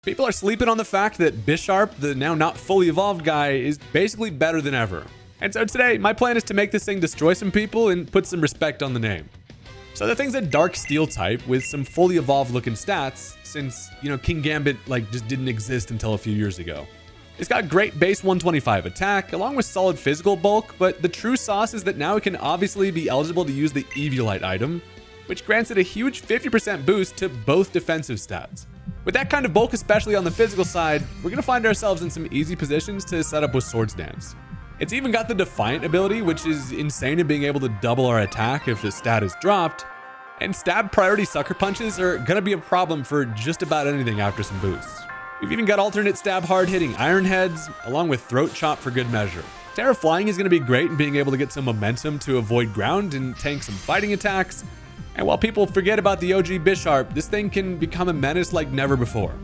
People are sleeping on the fact that Bisharp, the now not fully evolved guy, is basically better than ever. And so today, my plan is to make this thing destroy some people and put some respect on the name. So the thing's a dark steel type with some fully evolved looking stats since, King Gambit just didn't exist until a few years ago. It's got great base 125 attack along with solid physical bulk, but the true sauce is that now it can obviously be eligible to use the Eviolite item, which grants it a huge 50% boost to both defensive stats. With that kind of bulk, especially on the physical side, we're going to find ourselves in some easy positions to set up with Swords Dance. It's even got the Defiant ability, which is insane in being able to double our attack if the stat is dropped, and stab priority sucker punches are going to be a problem for just about anything after some boosts. We've even got alternate stab hard hitting Iron Heads, along with Throat Chop for good measure. Terra Flying is going to be great in being able to get some momentum to avoid ground and tank some fighting attacks. And while people forget about the OG Bisharp, this thing can become a menace like never before.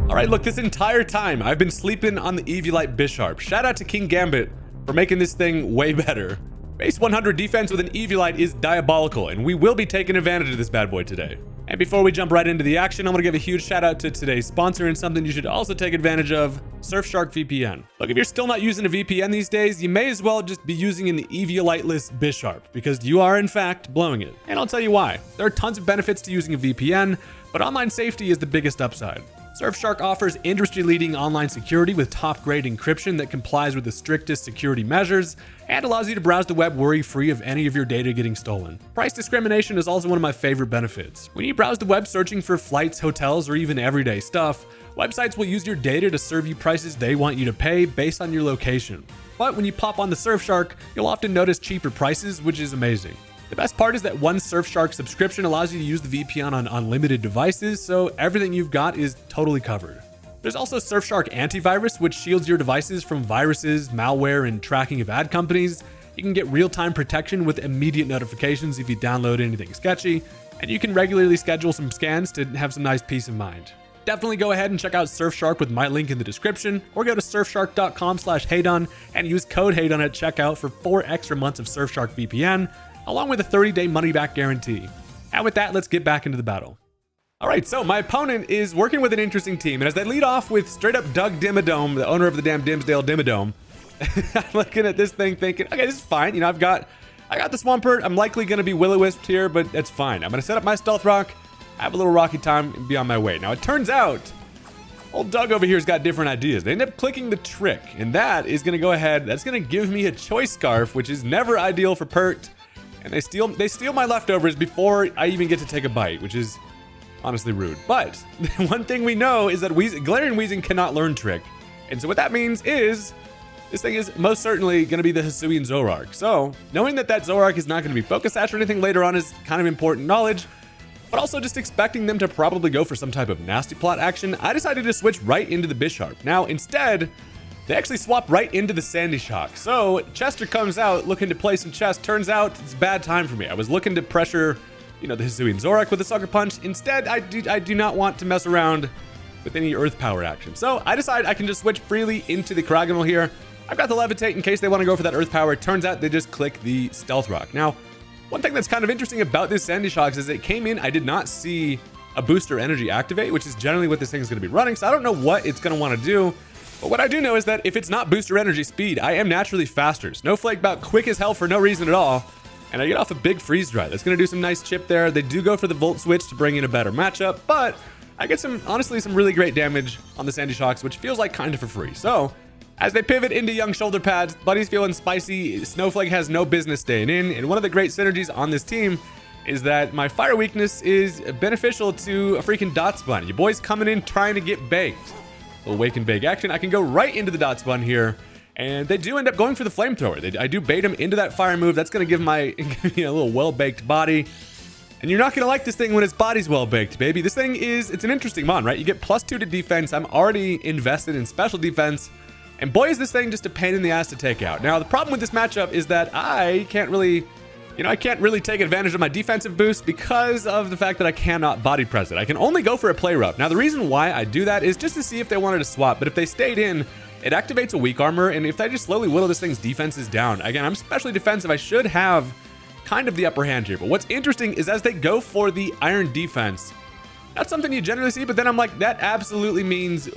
Alright, look, this entire time I've been sleeping on the Eviolite Bisharp. Shout out to King Gambit for making this thing way better. Base 100 defense with an Eviolite is diabolical, and we will be taking advantage of this bad boy today. And before we jump right into the action, I'm going to give a huge shout out to today's sponsor and something you should also take advantage of, Surfshark VPN. Look, if you're still not using a VPN these days, you may as well just be using an Eviolite-less Bisharp, because you are in fact blowing it. And I'll tell you why. There are tons of benefits to using a VPN, but online safety is the biggest upside. Surfshark offers industry-leading online security with top-grade encryption that complies with the strictest security measures and allows you to browse the web worry-free of any of your data getting stolen. Price discrimination is also one of my favorite benefits. When you browse the web searching for flights, hotels, or even everyday stuff, websites will use your data to serve you prices they want you to pay based on your location. But when you pop on the Surfshark, you'll often notice cheaper prices, which is amazing. The best part is that one Surfshark subscription allows you to use the VPN on unlimited devices, so everything you've got is totally covered. There's also Surfshark Antivirus, which shields your devices from viruses, malware, and tracking of ad companies. You can get real-time protection with immediate notifications if you download anything sketchy, and you can regularly schedule some scans to have some nice peace of mind. Definitely go ahead and check out Surfshark with my link in the description, or go to surfshark.com/Haydunn and use code Haydunn at checkout for 4 extra months of Surfshark VPN, along with a 30-day money-back guarantee. And with that, let's get back into the battle. All right, so my opponent is working with an interesting team, and as they lead off with straight-up Doug Dimmadome, the owner of the damn Dimsdale Dimmadome, I'm looking at this thing thinking, okay, this is fine. I got the Swampert. I'm likely going to be Will-O-Wisped here, but that's fine. I'm going to set up my Stealth Rock, have a little rocky time, and be on my way. Now, it turns out, old Doug over here's got different ideas. They end up clicking the trick, and that is going to go ahead. That's going to give me a Choice Scarf, which is never ideal for Pert. And they steal my leftovers before I even get to take a bite, which is honestly rude. But one thing we know is that Galarian Weezing cannot learn Trick. And so what that means is this thing is most certainly going to be the Hisuian Zoroark. So knowing that Zoroark is not going to be Focus Sash or anything later on is kind of important knowledge. But also just expecting them to probably go for some type of Nasty Plot action, I decided to switch right into the Bisharp. Now instead, they actually swap right into the Sandy Shock. So Chester comes out looking to play some chess. Turns out it's a bad time for me. I was looking to pressure, the Hisuian Zoroark with a Sucker Punch. Instead, I do not want to mess around with any Earth Power action. So I decide I can just switch freely into the Cragganol here. I've got the Levitate in case they want to go for that Earth Power. It turns out they just click the Stealth Rock. Now, one thing that's kind of interesting about this Sandy Shocks is it came in, I did not see a Booster Energy activate, which is generally what this thing is going to be running. So I don't know what it's going to want to do. But what I do know is that if it's not Booster Energy speed, I am naturally faster. Snowflake about quick as hell for no reason at all. And I get off a big Freeze Dry. That's going to do some nice chip there. They do go for the Volt Switch to bring in a better matchup. But I get honestly some really great damage on the Sandy Shocks, which feels like kind of for free. So as they pivot into young shoulder pads, Buddy's feeling spicy. Snowflake has no business staying in. And one of the great synergies on this team is that my fire weakness is beneficial to a freaking Dot Spun. Your boy's coming in trying to get baked. Wake and Bake action. I can go right into the Dot Spun here, and they do end up going for the Flamethrower. I do bait him into that fire move. That's going to give me a little well-baked body. And you're not going to like this thing when its body's well-baked, baby. This thing it's an interesting mon, right? You get +2 to defense. I'm already invested in special defense, and boy, is this thing just a pain in the ass to take out. Now, the problem with this matchup is that I can't really take advantage of my defensive boost because of the fact that I cannot body press it. I can only go for a play rough. Now, the reason why I do that is just to see if they wanted to swap, but if they stayed in, it activates a weak armor, and if I just slowly whittle this thing's defenses down, again, I'm specially defensive. I should have kind of the upper hand here. But what's interesting is as they go for the iron defense, that's something you generally see, but then I'm like, that absolutely means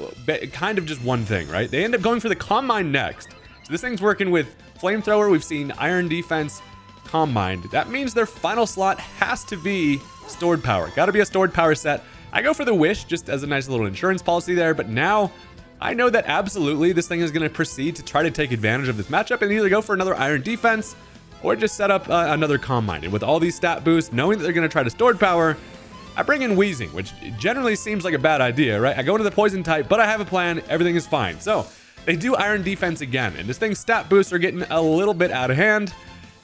kind of just one thing, right? They end up going for the Calm Mind next. So this thing's working with Flamethrower. We've seen Iron Defense, Calm Mind. That means their final slot has to be Stored Power. Got to be a Stored Power set. I go for the Wish just as a nice little insurance policy there, but now I know that absolutely this thing is going to proceed to try to take advantage of this matchup and either go for another Iron Defense or just set up another Calm Mind. And with all these stat boosts, knowing that they're going to try to Stored Power, I bring in Wheezing, which generally seems like a bad idea, right? I go into the Poison type, but I have a plan. Everything is fine. So they do Iron Defense again, and this thing's stat boosts are getting a little bit out of hand,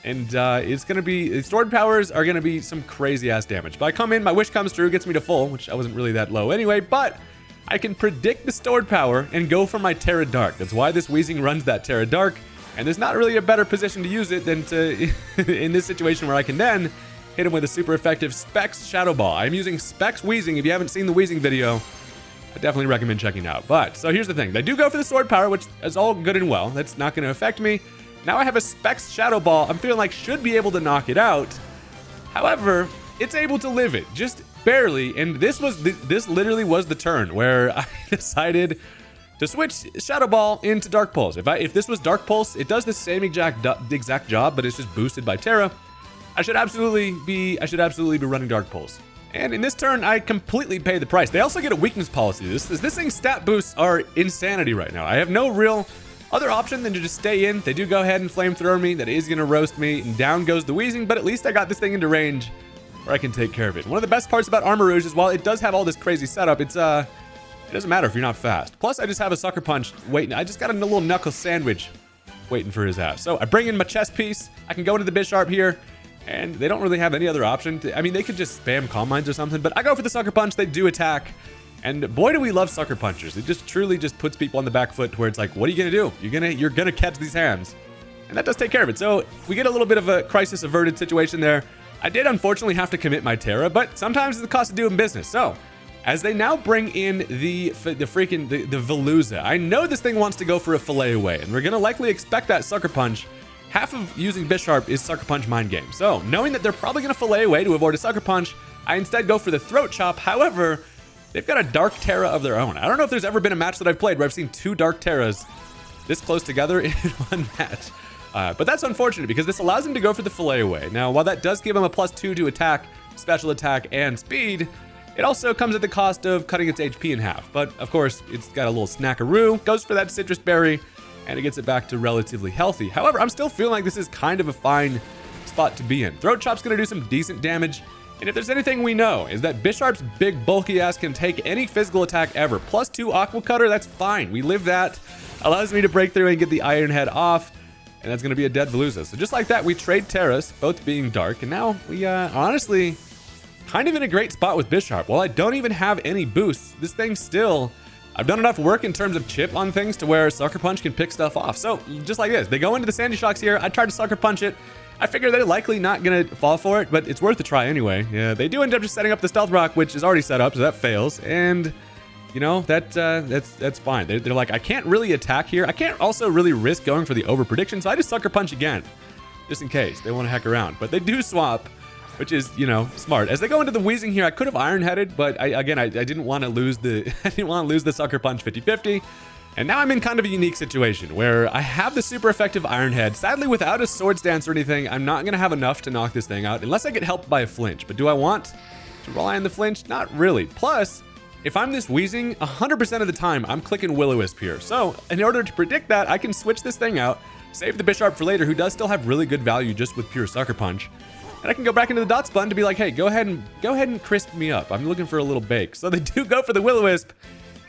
and it's going to be, Stored Powers are going to be some crazy ass damage. But I come in, my Wish comes through, gets me to full, which I wasn't really that low anyway, but I can predict the Stored Power and go for my Terra Dark. That's why this Wheezing runs that Terra Dark, and there's not really a better position to use it than to, in this situation where I can then hit him with a super effective Specs Shadow Ball. I'm using Specs Wheezing. If you haven't seen the Wheezing video, I definitely recommend checking it out. But, so here's the thing. They do go for the Sword Power, which is all good and well. That's not going to affect me. Now I have a Specs Shadow Ball. I'm feeling like should be able to knock it out. However, it's able to live it, just barely. And this literally was the turn where I decided to switch Shadow Ball into Dark Pulse. If this was Dark Pulse, it does the same exact job, but it's just boosted by Terra. I should absolutely be running Dark Pulse. And in this turn, I completely pay the price. They also get a weakness policy. This thing's stat boosts are insanity right now. I have no real other option than to just stay in. They do go ahead and Flamethrower me. That is going to roast me. And down goes the Wheezing, but at least I got this thing into range where I can take care of it. One of the best parts about Armor Rouge is while it does have all this crazy setup, it doesn't matter if you're not fast. Plus, I just have a Sucker Punch waiting. I just got a little knuckle sandwich waiting for his ass. So I bring in my chest piece. I can go into the Bisharp here. And they don't really have any other option. I mean, they could just spam Calm Minds or something, but I go for the Sucker Punch. They do attack. And boy, do we love Sucker Punchers. It just truly just puts people on the back foot to where it's like, what are you going to do? You're going to catch these hands. And that does take care of it. So we get a little bit of a crisis averted situation there. I did unfortunately have to commit my Terra, but sometimes it's the cost of doing business. So as they now bring in the Veluza, I know this thing wants to go for a Fillet Away, and we're going to likely expect that Sucker Punch. Half of using Bisharp is Sucker Punch mind game. So knowing that they're probably going to Fillet Away to avoid a Sucker Punch, I instead go for the Throat Chop. However, they've got a Dark Terra of their own. I don't know if there's ever been a match that I've played where I've seen two Dark Terras this close together in one match. But that's unfortunate because this allows him to go for the Fillet Away. Now, while that does give him a +2 to attack, special attack, and speed, it also comes at the cost of cutting its HP in half. But of course, it's got a little snackaroo, goes for that Citrus Berry, and it gets it back to relatively healthy. However, I'm still feeling like this is kind of a fine spot to be in. Throat Chop's gonna do some decent damage, and if there's anything we know is that Bisharp's big bulky ass can take any physical attack ever. +2 Aqua Cutter, that's fine. We live that. Allows me to break through and get the Iron Head off, and that's gonna be a dead Veluza. So just like that, we trade Terras, both being dark, and now we honestly kind of in a great spot with Bisharp. While I don't even have any boosts, this thing still, I've done enough work in terms of chip on things to where Sucker Punch can pick stuff off. So just like this, they go into the Sandy Shocks here. I tried to Sucker Punch it. I figure they're likely not gonna fall for it, but it's worth a try anyway. Yeah, they do end up just setting up the Stealth Rock, which is already set up, so that fails. And you know, that's fine. They're like, I can't really attack here. I can't also really risk going for the over prediction, so I just Sucker Punch again, just in case they want to heck around. But they do swap, which is, you know, smart. As they go into the Wheezing here, I could have Iron Headed, but I didn't want to lose the I didn't want to lose the Sucker Punch 50-50. And now I'm in kind of a unique situation where I have the super effective Iron Head. Sadly, without a Swords Dance or anything, I'm not going to have enough to knock this thing out unless I get helped by a flinch. But do I want to rely on the flinch? Not really. Plus, if I'm this Wheezing, 100% of the time, I'm clicking Will-O-Wisp here. So in order to predict that, I can switch this thing out, save the Bisharp for later, who does still have really good value just with pure Sucker Punch. And I can go back into the Dot Spun to be like, hey, go ahead and crisp me up. I'm looking for a little bake. So they do go for the Will-O-Wisp.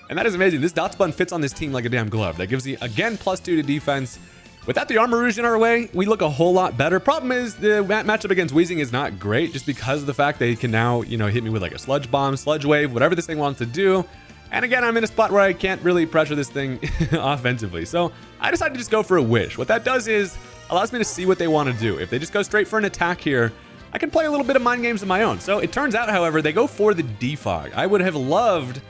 And that is amazing. This Dot Spun fits on this team like a damn glove. That gives you, again, +2 to defense. Without the Armor Rouge in our way, we look a whole lot better. Problem is, the matchup against Wheezing is not great just because of the fact they can now, you know, hit me with like a Sludge Bomb, Sludge Wave, whatever this thing wants to do. And again, I'm in a spot where I can't really pressure this thing offensively. So I decided to just go for a Wish. What that does is allows me to see what they want to do. If they just go straight for an attack here, I can play a little bit of mind games of my own. So it turns out, however, they go for the Defog. I would have loved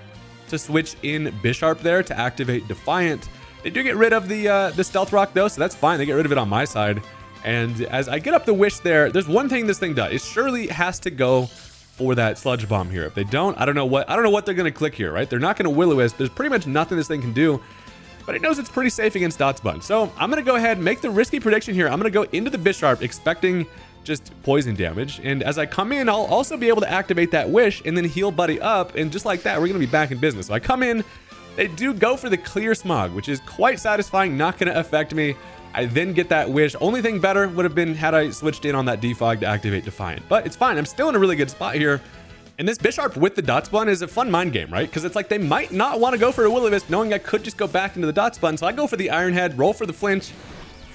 to switch in Bisharp there to activate Defiant. They do get rid of the Stealth Rock though, so that's fine. They get rid of it on my side. And as I get up the Wish there, there's one thing this thing does. It surely has to go for that Sludge Bomb here. If they don't, I don't know what they're gonna click here, right? They're not gonna Will-O-Wisp. There's pretty much nothing this thing can do, but it knows it's pretty safe against Dotsbun. So I'm gonna go ahead and make the risky prediction here. I'm gonna go into the Bisharp expecting just poison damage. And as I come in, I'll also be able to activate that Wish and then heal Buddy up. And just like that, we're gonna be back in business. So I come in, they do go for the Clear Smog, which is quite satisfying, not gonna affect me. I then get that Wish. Only thing better would have been had I switched in on that Defog to activate Defiant. But it's fine, I'm still in a really good spot here. And this Bisharp with the Dotsbun is a fun mind game, right? Because it's like they might not want to go for a Will-O-Wisp, knowing I could just go back into the Dotsbun. So I go for the Iron Head, roll for the flinch.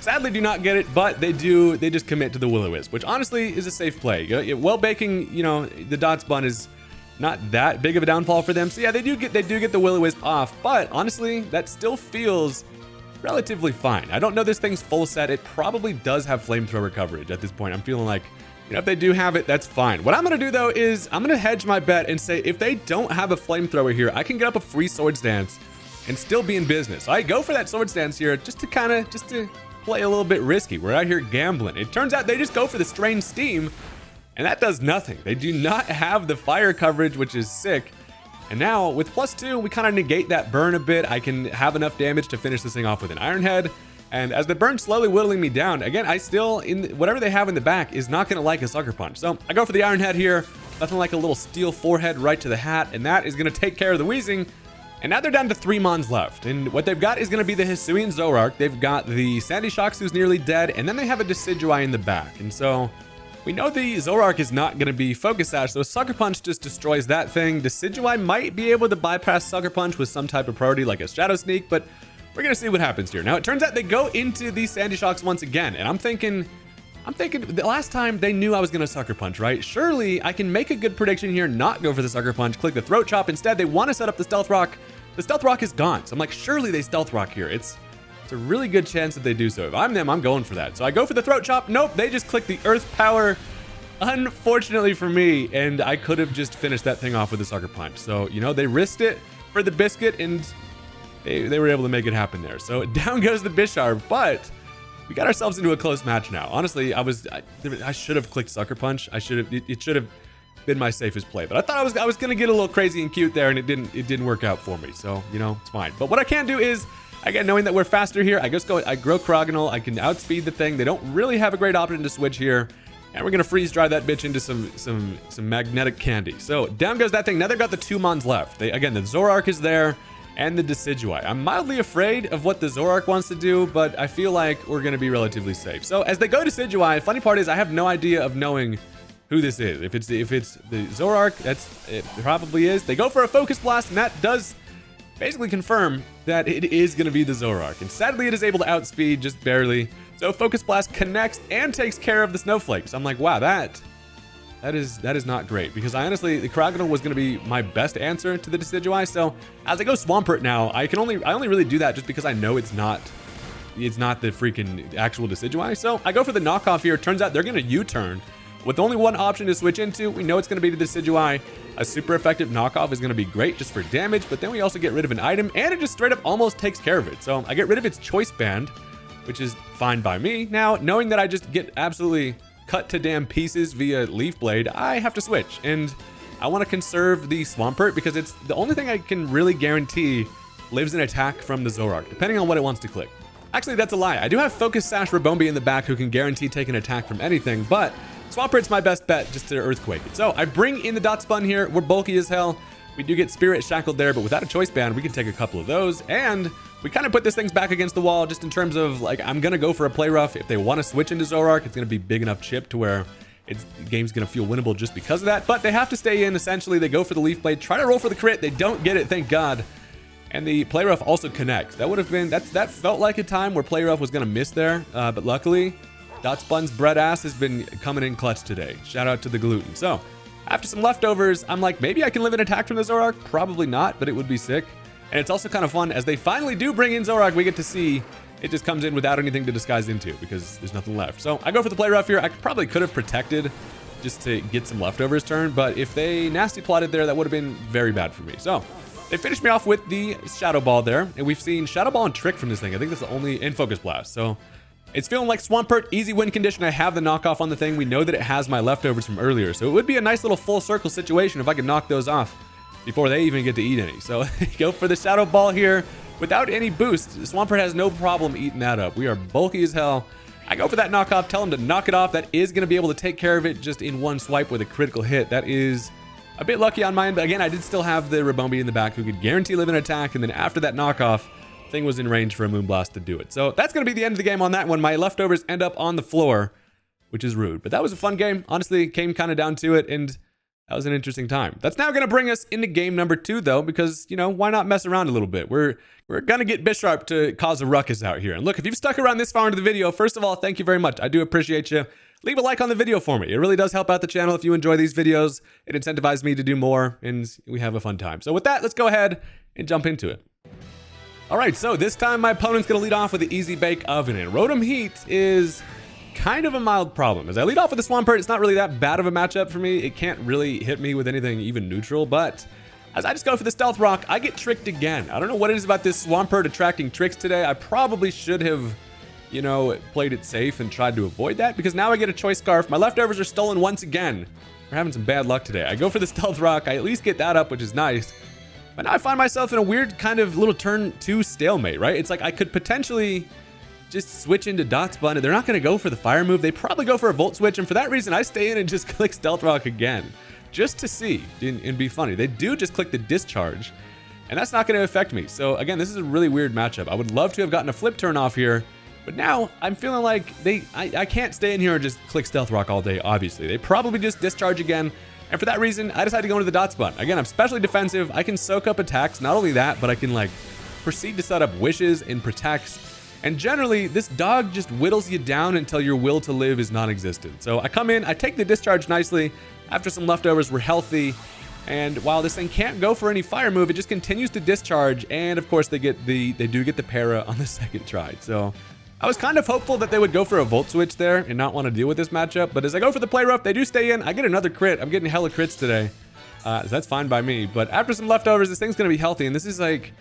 Sadly do not get it, but they just commit to the Will-O-Wisp, which honestly is a safe play. Well baking, you know, the Dotsbun is not that big of a downfall for them. So yeah, they do get the Will-O-Wisp off, but honestly, that still feels relatively fine. I don't know this thing's full set. It probably does have Flamethrower coverage at this point. I'm feeling like, you know, if they do have it, that's fine. What I'm gonna do though is I'm gonna hedge my bet and say if they don't have a Flamethrower here, I can get up a free Swords Dance and still be in business. So I go for that Swords Dance here just to play a little bit risky. We're out here gambling. It turns out they just go for the Strange Steam, and that does nothing. They do not have the fire coverage, which is sick. And now with +2, we kind of negate that burn a bit. I can have enough damage to finish this thing off with an Iron Head. And as the burn slowly whittling me down, again, I still, whatever they have in the back is not gonna like a Sucker Punch. So I go for the Iron Head here, nothing like a little steel forehead right to the hat, and that is gonna take care of the Wheezing. And now they're down to 3 Mons left. And what they've got is gonna be the Hisuian Zoroark. They've got the Sandy Shocks, who's nearly dead, and then they have a Decidueye in the back. And so we know the Zoroark is not gonna be Focus Sash, so Sucker Punch just destroys that thing. Decidueye might be able to bypass Sucker Punch with some type of priority like a Shadow Sneak, but we're gonna see what happens here. Now it turns out they go into these Sandy Shocks once again, and I'm thinking the last time they knew I was gonna Sucker Punch, right? Surely I can make a good prediction here, not go for the Sucker Punch, click the Throat Chop. Instead, they want to set up the Stealth Rock. The Stealth Rock is gone, so I'm like, surely they Stealth Rock here. It's a really good chance that they do so. If I'm them, I'm going for that. So I go for the Throat Chop. Nope, they just click the Earth Power, unfortunately for me, and I could have just finished that thing off with a Sucker Punch. So, you know, they risked it for the biscuit, and they were able to make it happen there. So down goes the Bisharp, but we got ourselves into a close match now. Honestly, I should have clicked Sucker Punch. It should have been my safest play, but I thought I was gonna get a little crazy and cute there, and it didn't work out for me. So, you know, it's fine. But what I can do is, again, knowing that we're faster here, I grow Crogonal. I can outspeed the thing. They don't really have a great option to switch here. And we're gonna freeze dry that bitch into some magnetic candy. So down goes that thing. Now they've got the 2 Mons left. Again, the Zoroark is there, and the Decidueye. I'm mildly afraid of what the Zoroark wants to do, but I feel like we're gonna be relatively safe. So as they go Decidueye, funny part is I have no idea of knowing who this is. If it's the Zoroark, it probably is. They go for a Focus Blast, and that does basically confirm that it is gonna be the Zoroark. And sadly, it is able to outspeed just barely. So Focus Blast connects and takes care of the Snowflakes. I'm like, wow, that is not great, because I honestly, the Crogonal was going to be my best answer to the Decidueye. So as I go Swampert now, I only really do that just because I know it's not the freaking actual Decidueye. So I go for the knockoff here. Turns out they're going to U-turn with only one option to switch into. We know it's going to be the Decidueye. A super effective knockoff is going to be great just for damage, but then we also get rid of an item, and it just straight up almost takes care of it. So I get rid of its Choice Band, which is fine by me. Now, knowing that I just get absolutely cut to damn pieces via Leaf Blade, I have to switch, and I want to conserve the Swampert because it's the only thing I can really guarantee lives an attack from the Zoroark, depending on what it wants to click. Actually, that's a lie. I do have Focus Sash Rabombi in the back who can guarantee take an attack from anything, but Swampert's my best bet just to Earthquake it. So I bring in the Dotspun here. We're bulky as hell. We do get Spirit Shackled there, but without a Choice Band, we can take a couple of those, and we kind of put this thing's back against the wall just in terms of, like, I'm going to go for a Play Rough. If they want to switch into Zoroark, it's going to be big enough chip to where the game's going to feel winnable just because of that. But they have to stay in, essentially. They go for the Leaf Blade, try to roll for the crit. They don't get it, thank God. And the Play Rough also connects. That would have been, that felt like a time where Play Rough was going to miss there. But luckily, Dotspun's bread ass has been coming in clutch today. Shout out to the gluten. So after some leftovers, I'm like, maybe I can live an attack from the Zoroark. Probably not, but it would be sick. And it's also kind of fun as they finally do bring in Zoroark. We get to see it just comes in without anything to disguise into because there's nothing left. So I go for the Play Rough here. I probably could have protected just to get some leftovers turn, but if they nasty plotted there, that would have been very bad for me. So they finished me off with the Shadow Ball there, and we've seen Shadow Ball and Trick from this thing. I think that's the only, and Focus Blast. So It's feeling like Swampert, easy win condition. I have the knockoff on the thing. We know that it has my leftovers from earlier. So it would be a nice little full circle situation if I could knock those off before they even get to eat any. So go for the Shadow Ball here without any boost. Swampert has no problem eating that up. We are bulky as hell. I go for that knockoff, tell him to knock it off. That is going to be able to take care of it just in one swipe with a critical hit. That is a bit lucky on mine, but again, I did still have the Rabombi in the back who could guarantee live an attack, and then after that knockoff, thing was in range for a Moonblast to do it. So that's going to be the end of the game on that one. My leftovers end up on the floor, which is rude. But that was a fun game. Honestly, it came kind of down to it, and that was an interesting time. That's now going to bring us into game number 2, though, because, you know, why not mess around a little bit? We're going to get Bisharp to cause a ruckus out here. And look, if you've stuck around this far into the video, first of all, thank you very much. I do appreciate you. Leave a like on the video for me. It really does help out the channel if you enjoy these videos. It incentivizes me to do more, and we have a fun time. So with that, let's go ahead and jump into it. All right, so this time my opponent's going to lead off with the Easy Bake Oven, and Rotom Heat is kind of a mild problem. As I lead off with the Swampert, it's not really that bad of a matchup for me. It can't really hit me with anything even neutral, but as I just go for the Stealth Rock, I get tricked again. I don't know what it is about this Swampert attracting tricks today. I probably should have, you know, played it safe and tried to avoid that, because now I get a Choice Scarf. My leftovers are stolen once again. We're having some bad luck today. I go for the Stealth Rock. I at least get that up, which is nice. But now I find myself in a weird kind of little turn 2 stalemate, right? It's like I could potentially just switch into Dots Bun, and they're not going to go for the fire move. They probably go for a Volt Switch, and for that reason, I stay in and just click Stealth Rock again, just to see and be funny. They do just click the Discharge, and that's not going to affect me. So again, this is a really weird matchup. I would love to have gotten a Flip Turn off here, but now I'm feeling like I can't stay in here and just click Stealth Rock all day, obviously. They probably just Discharge again. And for that reason, I decided to go into the Dots Bun. Again, I'm specially defensive. I can soak up attacks. Not only that, but I can like proceed to set up wishes and protects. And generally, this dog just whittles you down until your will to live is non-existent. So I come in, I take the Discharge nicely. After some leftovers, we're healthy. And while this thing can't go for any fire move, it just continues to Discharge. And of course, they do get the para on the second try. So I was kind of hopeful that they would go for a Volt Switch there and not want to deal with this matchup, but as I go for the Play Rough, they do stay in. I get another crit. I'm getting hella crits today, so that's fine by me. But after some leftovers, this thing's going to be healthy, and this is like,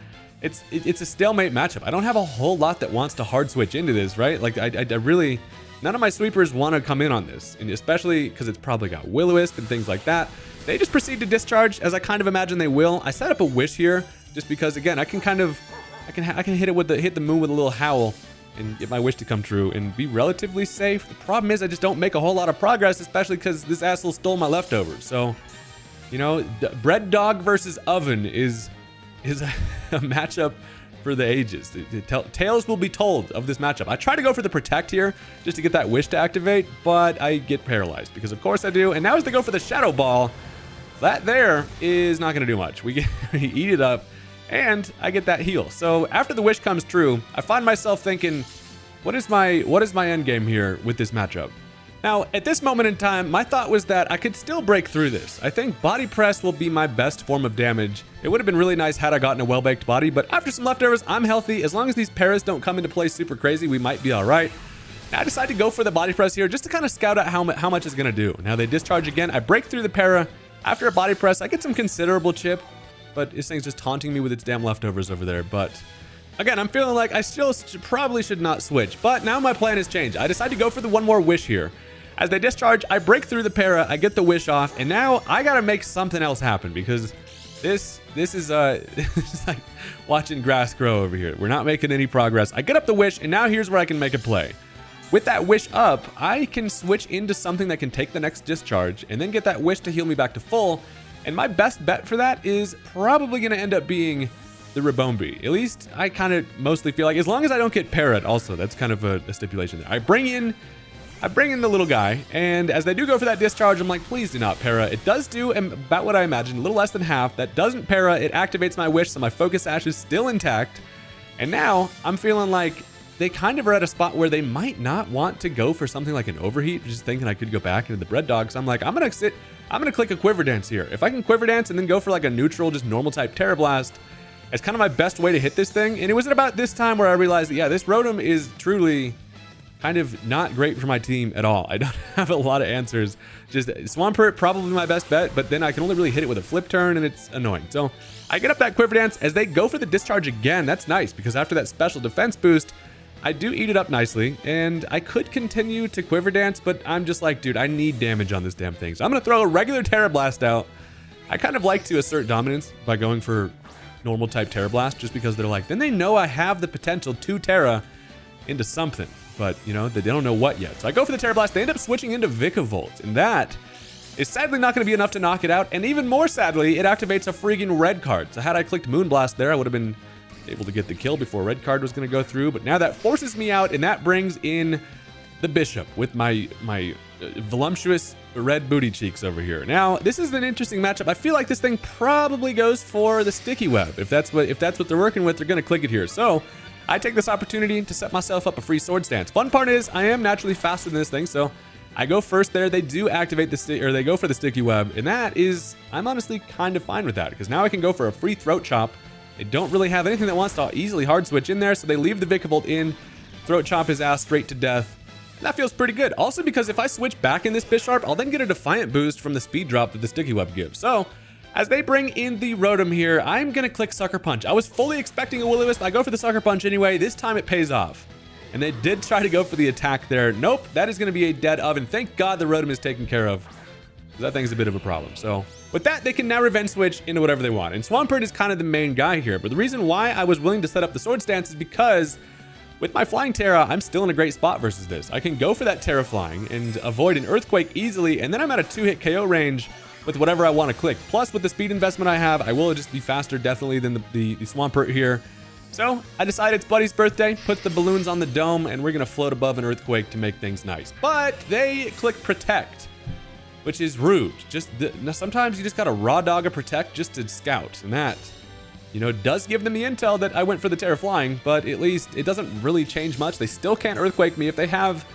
it's a stalemate matchup. I don't have a whole lot that wants to hard switch into this, right? Like, I really, none of my sweepers want to come in on this, and especially because it's probably got Will-O-Wisp and things like that. They just proceed to Discharge, as I kind of imagine they will. I set up a Wish here, just because, again, I can kind of, I can hit it with hit the moon with a little Howl, and get my wish to come true and be relatively safe. The problem is I just don't make a whole lot of progress, especially because this asshole stole my leftovers. So, you know, bread dog versus oven is a matchup for the ages. Tales will be told of this matchup. I try to go for the Protect here just to get that wish to activate, but I get paralyzed because of course I do. And now as they go for the Shadow Ball, that there is not going to do much. We eat it up. And I get that heal. So after the wish comes true, I find myself thinking, what is my end game here with this matchup? Now, at this moment in time, my thought was that I could still break through this. I think Body Press will be my best form of damage. It would have been really nice had I gotten a well-baked body, but after some leftovers, I'm healthy. As long as these paras don't come into play super crazy, we might be all right. Now I decided to go for the Body Press here just to kind of scout out how much it's going to do. Now they Discharge again. I break through the para. After a Body Press, I get some considerable chip. But this thing's just taunting me with its damn leftovers over there. But again, I'm feeling like I still probably should not switch. But now my plan has changed. I decided to go for the one more wish here. As they Discharge, I break through the para, I get the wish off, and now I gotta make something else happen because this is like watching grass grow over here. We're not making any progress. I get up the wish, and now here's where I can make a play. With that wish up, I can switch into something that can take the next Discharge and then get that wish to heal me back to full. And my best bet for that is probably going to end up being the Rabombi. At least I kind of mostly feel like, as long as I don't get parried also, that's kind of a stipulation there. I bring in the little guy, and as they do go for that Discharge, I'm like, please do not para. It does do about what I imagined, a little less than half. That doesn't para. It activates my wish, so my Focus Sash is still intact. And now I'm feeling like they kind of are at a spot where they might not want to go for something like an Overheat, just thinking I could go back into the Bread Dog. So I'm like, I'm going to click a Quiver Dance here. If I can Quiver Dance and then go for like a neutral, just normal type Terra Blast, it's kind of my best way to hit this thing. And it was at about this time where I realized that, yeah, this Rotom is truly kind of not great for my team at all. I don't have a lot of answers. Just Swampert, probably my best bet, but then I can only really hit it with a Flip Turn, and it's annoying. So I get up that Quiver Dance. As they go for the Discharge again, that's nice, because after that special defense boost, I do eat it up nicely, and I could continue to Quiver Dance, but I'm just like, dude, I need damage on this damn thing. So I'm going to throw a regular Terra Blast out. I kind of like to assert dominance by going for normal type Terra Blast, just because they're like, then they know I have the potential to Terra into something, but you know, they don't know what yet. So I go for the Terra Blast. They end up switching into Vikavolt, and that is sadly not going to be enough to knock it out. And even more sadly, it activates a freaking red card. So had I clicked Moonblast there, I would have been able to get the kill before red card was going to go through. But now that forces me out, and that brings in the Bishop with my voluptuous red booty cheeks over here. Now, this is an interesting matchup. I feel like this thing probably goes for the sticky web. If that's what they're working with, they're going to click it here. So I take this opportunity to set myself up a free Swords Dance. Fun part is I am naturally faster than this thing, so I go first there. They do activate they go for the sticky web, and that is, I'm honestly kind of fine with that, because now I can go for a free Throat Chop. They don't really have anything that wants to easily hard switch in there, so they leave the Vikavolt in, Throat Chop his ass straight to death. And that feels pretty good. Also, because if I switch back in this Bisharp, I'll then get a Defiant boost from the speed drop that the sticky web gives. So as they bring in the Rotom here, I'm going to click Sucker Punch. I was fully expecting a Will-O-Wisp. I go for the Sucker Punch anyway. This time it pays off. And they did try to go for the attack there. Nope, that is going to be a dead oven. Thank God the Rotom is taken care of. That thing's a bit of a problem. So with that, they can now Revenge Switch into whatever they want. And Swampert is kind of the main guy here. But the reason why I was willing to set up the Swords Dance is because with my Flying Terra, I'm still in a great spot versus this. I can go for that Terra Flying and avoid an Earthquake easily. And then I'm at a 2-hit KO range with whatever I want to click. Plus, with the speed investment I have, I will just be faster definitely than the Swampert here. So I decided it's Buddy's birthday, put the balloons on the dome, and we're going to float above an Earthquake to make things nice. But they click Protect, which is rude. Sometimes you just got to raw dog a Protect just to scout. And that, you know, does give them the intel that I went for the Terra Flying, but at least it doesn't really change much. They still can't Earthquake me. If they have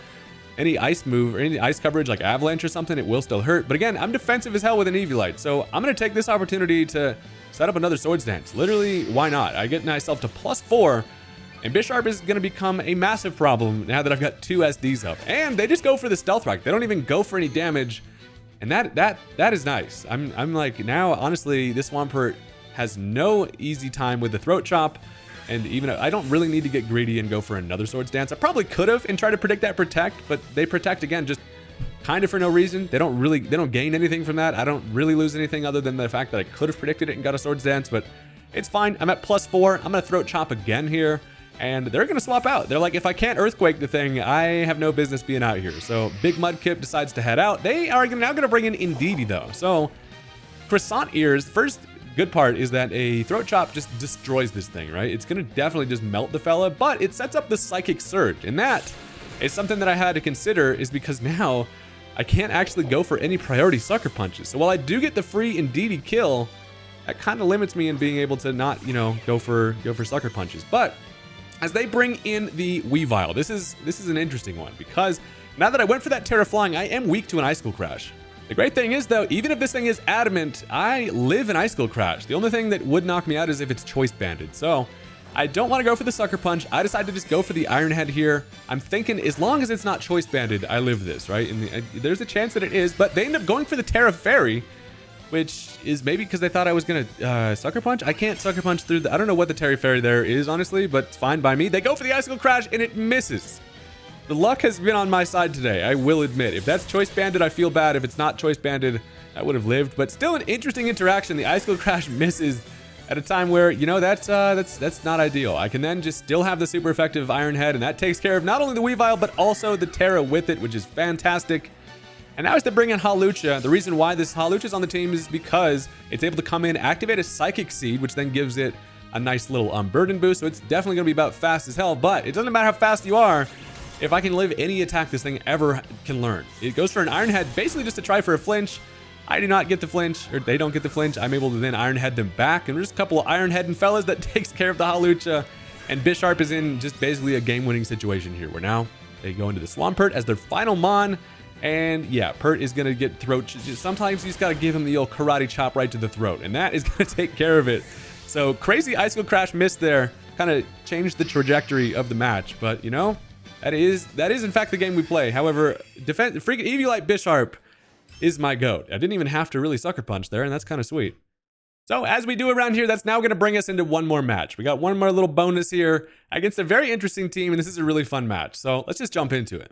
any ice move or any ice coverage like Avalanche or something, it will still hurt. But again, I'm defensive as hell with an Eviolite, so I'm going to take this opportunity to set up another Swords Dance. Literally, why not? I get myself to +4, and Bisharp is going to become a massive problem now that I've got 2 SDs up. And they just go for the Stealth Rock. They don't even go for any damage, and that is nice. I'm like, now, honestly, this Swampert has no easy time with the Throat Chop. And even I don't really need to get greedy and go for another Swords Dance. I probably could have and try to predict that Protect, but they Protect again just kind of for no reason. They don't gain anything from that. I don't really lose anything other than the fact that I could have predicted it and got a Swords Dance, but it's fine. I'm at +4. I'm gonna Throat Chop again here, and they're gonna swap out. They're like, if I can't Earthquake the thing, I have no business being out here. So Big Mudkip decides to head out. They are now gonna bring in Indeedee though. So Croissant Ears, first good part is that a Throat Chop just destroys this thing, right? It's gonna definitely just melt the fella, but it sets up the Psychic Surge, and that is something that I had to consider, is because now I can't actually go for any priority Sucker Punches. So while I do get the free Indeedee kill, that kind of limits me in being able to not, you know, go for Sucker Punches. But as they bring in the Weavile, this is an interesting one, because now that I went for that Terra Flying, I am weak to an Icicle Crash. The great thing is, though, even if this thing is adamant, I live in Icicle Crash. The only thing that would knock me out is if it's Choice Banded. So I don't want to go for the Sucker Punch. I decided to just go for the Iron Head here. I'm thinking as long as it's not Choice Banded, I live this, right? And there's a chance that it is, but they end up going for the Terra Fairy, which is maybe because they thought I was going to Sucker Punch. I can't Sucker Punch through I don't know what the Terra Fairy there is, honestly, but it's fine by me. They go for the Icicle Crash, and it misses. The luck has been on my side today, I will admit. If that's Choice Banded, I feel bad. If it's not Choice Banded, I would have lived. But still an interesting interaction. The Icicle Crash misses at a time where, you know, that's not ideal. I can then just still have the super effective Iron Head, and that takes care of not only the Weavile, but also the Terra with it, which is fantastic. And now as they bring in Hawlucha, the reason why this Hawlucha's on the team is because it's able to come in, activate a Psychic Seed, which then gives it a nice little Burden boost. So it's definitely going to be about fast as hell, but it doesn't matter how fast you are. If I can live any attack this thing ever can learn. It goes for an Iron Head, basically just to try for a flinch. I do not get the flinch, or they don't get the flinch. I'm able to then Iron Head them back, and there's a couple of Iron Head and fellas that takes care of the Hawlucha, and Bisharp is in just basically a game-winning situation here, where now they go into the Swampert as their final Mon, and yeah, Pert is gonna get throat. Sometimes you just gotta give him the old karate chop right to the throat, and that is gonna take care of it. So crazy Icicle Crash miss there, kind of changed the trajectory of the match, but you know, that is in fact the game we play. However, freaking Eviolite Bisharp is my GOAT. I didn't even have to really Sucker Punch there, and that's kind of sweet. So as we do around here, that's now going to bring us into one more match. We got one more little bonus here against a very interesting team, and this is a really fun match. So let's just jump into it.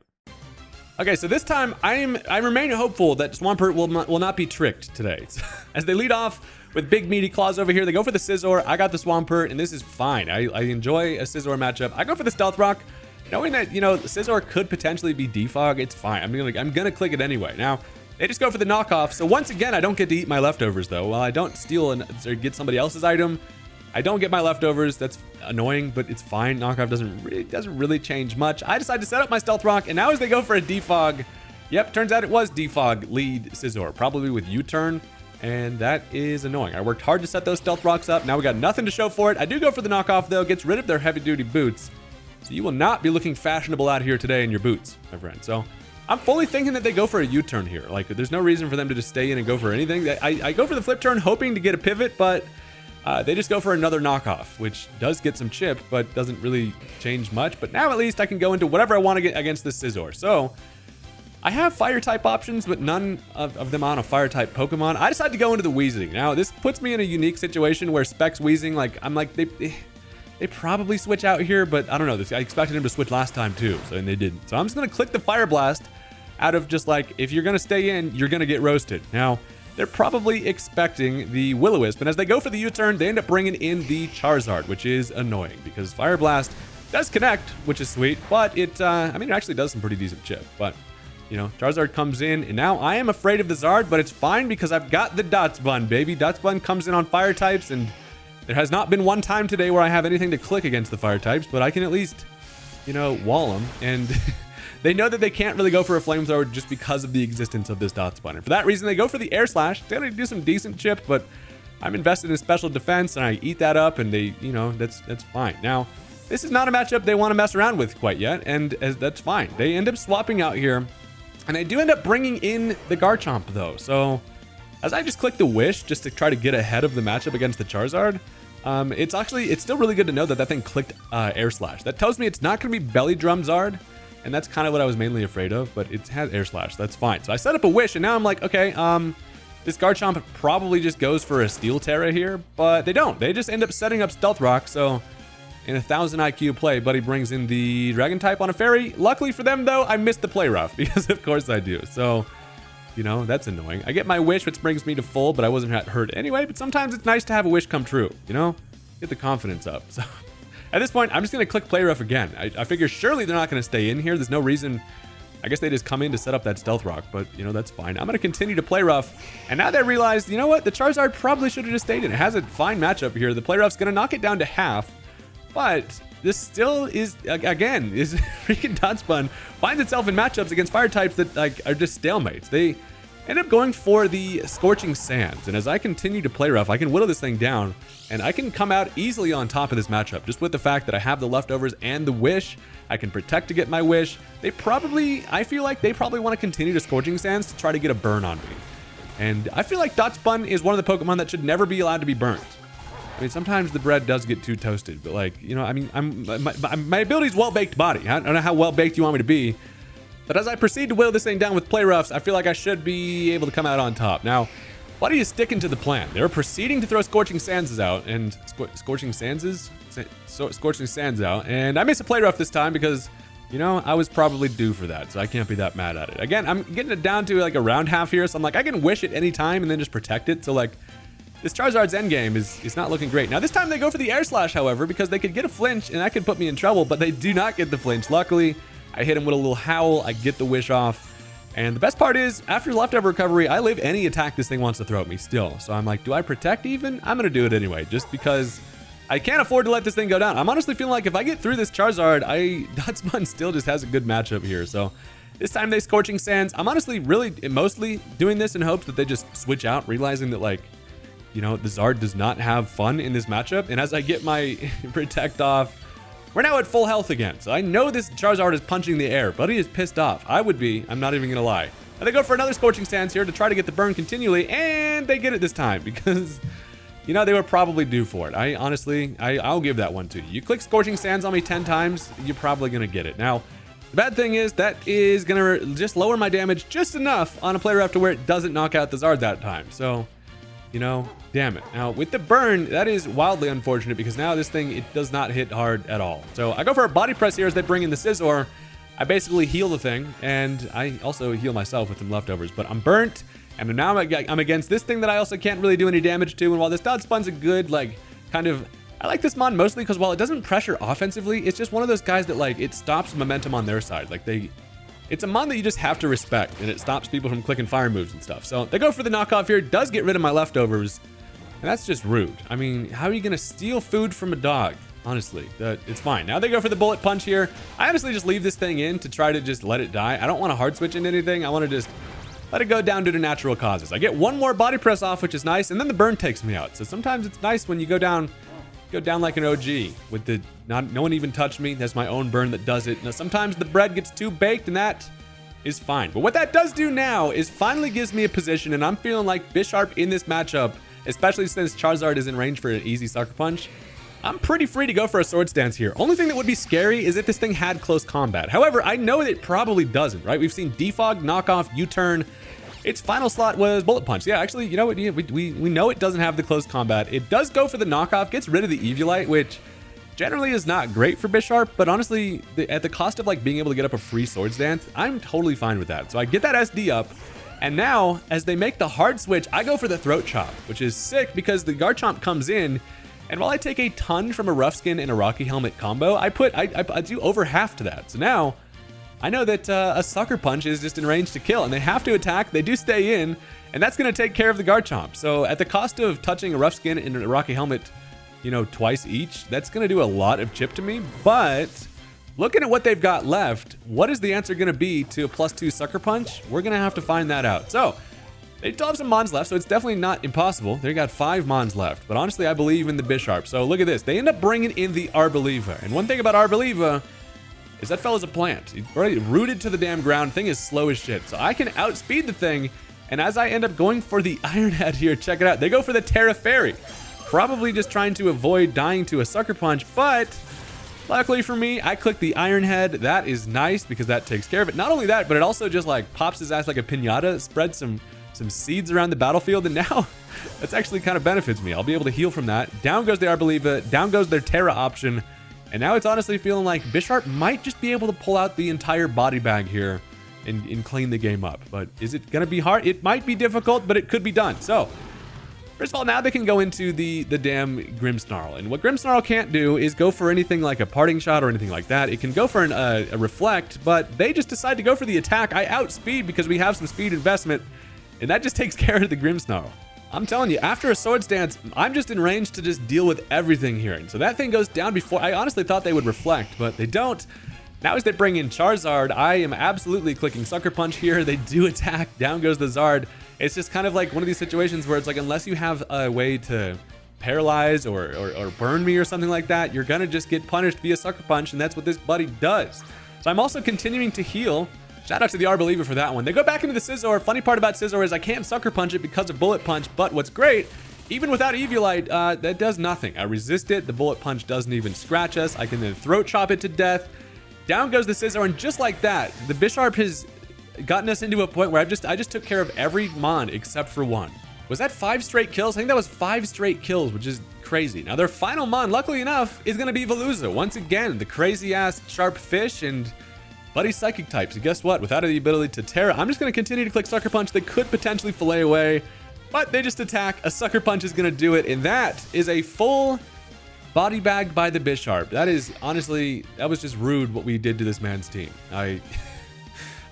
Okay, so this time I remain hopeful that Swampert will not be tricked today. As they lead off with big meaty claws over here, they go for the Scizor. I got the Swampert, and this is fine. I enjoy a Scizor matchup. I go for the Stealth Rock, knowing that, you know, Scizor could potentially be defog. It's fine. I'm gonna click it anyway. Now, they just go for the knockoff. So once again, I don't get to eat my leftovers though. While I don't steal or get somebody else's item, I don't get my leftovers. That's annoying, but it's fine. Knockoff doesn't really change much. I decided to set up my Stealth Rock, and now as they go for a defog, yep, turns out it was defog lead Scizor, probably with U-turn, and that is annoying. I worked hard to set those Stealth Rocks up. Now we got nothing to show for it. I do go for the knockoff though, gets rid of their heavy-duty boots. So you will not be looking fashionable out here today in your boots, my friend. So I'm fully thinking that they go for a U-turn here. Like, there's no reason for them to just stay in and go for anything. I go for the flip turn hoping to get a pivot, but they just go for another knockoff, which does get some chip, but doesn't really change much. But now at least I can go into whatever I want to get against this Scizor. So I have fire type options, but none of them on a fire type Pokemon. I decided to go into the Weezing. Now this puts me in a unique situation where Specs Weezing, like, I'm like, they probably switch out here, but I don't know. I expected him to switch last time too, and they didn't. So I'm just going to click the Fire Blast out of just like, if you're going to stay in, you're going to get roasted. Now, they're probably expecting the Will-O-Wisp, and as they go for the U-turn, they end up bringing in the Charizard, which is annoying because Fire Blast does connect, which is sweet, but it actually does some pretty decent chip. But, you know, Charizard comes in, and now I am afraid of the Zard, but it's fine because I've got the Dotsbun, baby. Dotsbun comes in on fire types, and there has not been one time today where I have anything to click against the fire types, but I can at least, you know, wall them. And they know that they can't really go for a flamethrower just because of the existence of this Dotsbun. And for that reason, they go for the Air Slash. They're going to do some decent chip, but I'm invested in special defense, and I eat that up, and they, you know, that's fine. Now, this is not a matchup they want to mess around with quite yet, and that's fine. They end up swapping out here, and they do end up bringing in the Garchomp, though. So as I just click the Wish just to try to get ahead of the matchup against the Charizard, it's still really good to know that that thing clicked Air Slash. That tells me it's not going to be Belly Drum Zard, and that's kind of what I was mainly afraid of, but it has Air Slash. That's fine. So I set up a Wish, and now I'm like, okay, this Garchomp probably just goes for a Steel Terra here, but they don't. They just end up setting up Stealth Rock, so in a 1000 IQ play, Buddy brings in the Dragon type on a Fairy. Luckily for them, though, I missed the play rough, because of course I do. So, you know, that's annoying. I get my Wish, which brings me to full, but I wasn't hurt anyway, but sometimes it's nice to have a Wish come true, you know? Get the confidence up, so at this point, I'm just going to click play rough again. I figure surely they're not going to stay in here. There's no reason. I guess they just come in to set up that Stealth Rock, but, you know, that's fine. I'm going to continue to play rough. And now they realized, you know what? The Charizard probably should have just stayed in. It has a fine matchup here. The play rough's going to knock it down to half, but this still is, again, is freaking Dotsbun finds itself in matchups against fire types that, like, are just stalemates. They end up going for the Scorching Sands, and as I continue to play rough, I can whittle this thing down, and I can come out easily on top of this matchup just with the fact that I have the leftovers and the Wish. I can protect to get my Wish. I feel like they probably want to continue to Scorching Sands to try to get a burn on me. And I feel like Dotsbun is one of the Pokemon that should never be allowed to be burnt. I mean, sometimes the bread does get too toasted, but, like, you know, I mean, my ability's well-baked body. I don't know how well-baked you want me to be, but as I proceed to whittle this thing down with play roughs, I feel like I should be able to come out on top. Now, Buddy is sticking to the plan. They're proceeding to throw Scorching Sands out, and Scorching Sands out, and I missed a play rough this time because, you know, I was probably due for that, so I can't be that mad at it. Again, I'm getting it down to like a round half here, so I'm like, I can Wish at any time and then just protect it. So, like, this Charizard's endgame is not looking great. Now, this time they go for the Air Slash, however, because they could get a flinch, and that could put me in trouble, but they do not get the flinch. Luckily, I hit him with a little Howl. I get the Wish off. And the best part is, after leftover recovery, I live any attack this thing wants to throw at me still. So I'm like, do I protect even? I'm going to do it anyway, just because I can't afford to let this thing go down. I'm honestly feeling like if I get through this Charizard, Dotsbun still just has a good matchup here. So this time they Scorching Sands. I'm honestly mostly doing this in hopes that they just switch out, realizing that, like, you know, the Zard does not have fun in this matchup. And as I get my protect off, we're now at full health again. So I know this Charizard is punching the air. Buddy is pissed off. I would be. I'm not even going to lie. And they go for another Scorching Sands here to try to get the burn continually. And they get it this time because, you know, they were probably due for it. I'll give that one to you. You click Scorching Sands on me 10 times, you're probably going to get it. Now, the bad thing is that is going to just lower my damage just enough on a play rough to where it doesn't knock out the Zard that time. So, You know, damn it. Now, with the burn, that is wildly unfortunate because now this thing, it does not hit hard at all. So I go for a body press here as they bring in the Scizor. I basically heal the thing, and I also heal myself with some leftovers, but I'm burnt, and now I'm against this thing that I also can't really do any damage to, and while this Dot Spun's a good, like, kind of... I like this mon mostly because while it doesn't pressure offensively, it's just one of those guys that, like, it stops momentum on their side. Like, it's a mon that you just have to respect, and it stops people from clicking fire moves and stuff. So they go for the knockoff here. It does get rid of my leftovers, and that's just rude. I mean, how are you going to steal food from a dog? Honestly, it's fine. Now they go for the bullet punch here. I honestly just leave this thing in to try to just let it die. I don't want to hard switch into anything. I want to just let it go down due to natural causes. I get one more body press off, which is nice, and then the burn takes me out. So sometimes it's nice when you go down like an OG with the no one even touched me. That's my own burn that does it. Now sometimes the bread gets too baked, and that is fine. But what that does do now is finally gives me a position, and I'm feeling like Bisharp in this matchup, especially since Charizard is in range for an easy sucker punch. I'm pretty free to go for a Swords Dance here. Only thing that would be scary is if this thing had close combat. However, I know it probably doesn't, right? We've seen Defog, Knockoff, U-Turn. Its final slot was Bullet Punch. Yeah, actually, you know what? We know it doesn't have the close combat. It does go for the Knockoff, gets rid of the Eviolite, which generally is not great for Bisharp, but honestly, at the cost of like being able to get up a free Swords Dance, I'm totally fine with that. So I get that SD up, and now as they make the hard switch, I go for the Throat Chop, which is sick because the Garchomp comes in, and while I take a ton from a Rough Skin and a Rocky Helmet combo, I do over half to that. So now I know that a Sucker Punch is just in range to kill, and they have to attack. They do stay in, and that's going to take care of the Garchomp. So at the cost of touching a Rough Skin and a Rocky Helmet, you know, twice each, that's going to do a lot of chip to me. But looking at what they've got left, what is the answer going to be to a +2 Sucker Punch? We're going to have to find that out. So they still have some Mons left, so it's definitely not impossible. They got 5 Mons left, but honestly, I believe in the Bisharp. So look at this. They end up bringing in the Arboliva. And one thing about Arboliva is that fella's a plant. He's already rooted to the damn ground. Thing is slow as shit. So I can outspeed the thing, and as I end up going for the Iron Head here, check it out. They go for the Terra Fairy. Probably just trying to avoid dying to a Sucker Punch, but luckily for me, I click the Iron Head. That is nice because that takes care of it. Not only that, but it also just like pops his ass like a piñata, spreads some seeds around the battlefield, and now that's actually kind of benefits me. I'll be able to heal from that. Down goes the Arboliva, down goes their Terra option, and now it's honestly feeling like Bisharp might just be able to pull out the entire body bag here and clean the game up. But is it gonna be hard? It might be difficult, but it could be done. So first of all, now they can go into the damn Grimmsnarl, and what Grimmsnarl can't do is go for anything like a parting shot or anything like that. It can go for a reflect, but they just decide to go for the attack. I outspeed because we have some speed investment, and that just takes care of the Grimmsnarl. I'm telling you, after a Swords Dance, I'm just in range to just deal with everything here. And so that thing goes down before, I honestly thought they would reflect, but they don't. Now as they bring in Charizard, I am absolutely clicking Sucker Punch here. They do attack, down goes the Zard. It's just kind of like one of these situations where it's like, unless you have a way to paralyze or burn me or something like that, you're gonna just get punished via Sucker Punch, and that's what this buddy does. So I'm also continuing to heal. Shout out to the Arboliva for that one. They go back into the Scizor. Funny part about Scizor is I can't Sucker Punch it because of Bullet Punch, but what's great, even without Eviolite, that does nothing. I resist it. The Bullet Punch doesn't even scratch us. I can then Throat Chop it to death. Down goes the Scizor, and just like that, the Bisharp has gotten us into a point where I just took care of every Mon except for one. Was that 5 straight kills? I think that was 5 straight kills, which is crazy. Now their final Mon, luckily enough, is going to be Veluza. Once again, the crazy-ass sharp fish and buddy psychic types. And guess what? Without the ability to Terra, I'm just going to continue to click Sucker Punch. They could potentially fillet away, but they just attack. A Sucker Punch is going to do it, and that is a full body bag by the Bisharp. That is, honestly, that was just rude what we did to this man's team.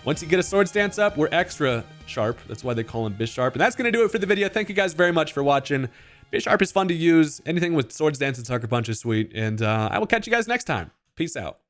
Once you get a Swords Dance up, we're extra sharp. That's why they call him Bisharp. And that's going to do it for the video. Thank you guys very much for watching. Bisharp is fun to use. Anything with Swords Dance and Sucker Punch is sweet. And I will catch you guys next time. Peace out.